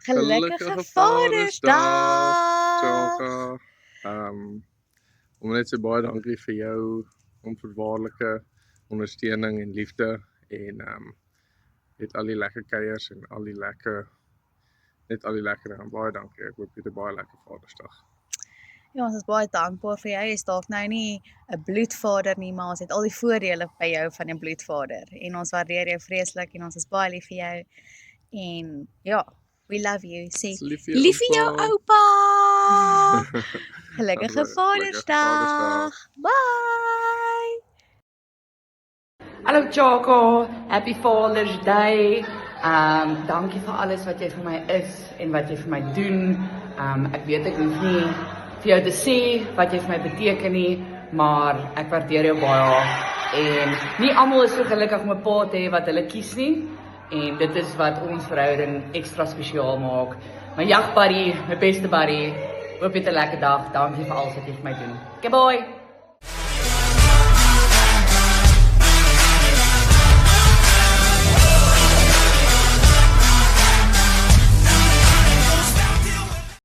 Gelukkige Vadersdag, Vadersdag. Tjaka. Om net so baie dankie vir jou onvoorwaardelike ondersteuning en liefde en net al die lekker kuiers en al die lekker dinge. Baie dankie. Ek hoop jy het 'n baie lekker Vadersdag. Ja, ons is baie dankbaar vir jou. Jy's dalk nou nie 'n bloedvader nie, maar ons het al die voordele by jou van 'n bloedvader. En ons waardeer jou vreeslik en ons is baie lief vir jou. En ja, we love you. Sê lief vir jou oupa. Gelukkige Vadersdag. Bye. Hallo Choco, happy Father's Day. Dankie vir alles wat jy vir my is en wat jy vir my doen. Ek weet ek hoef nie vir jou te sê wat jy vir my beteken nie, maar ek waardeer jou baie. En nie almal is so gelukkig om 'n pa te hê wat hulle kies nie. En dit is wat ons verhouding ekstra spesiaal maak. My jagbuddy, my beste buddy. Hoop jy het 'n lekker dag. Dankie vir alles wat jy vir my doen. Okay, bye.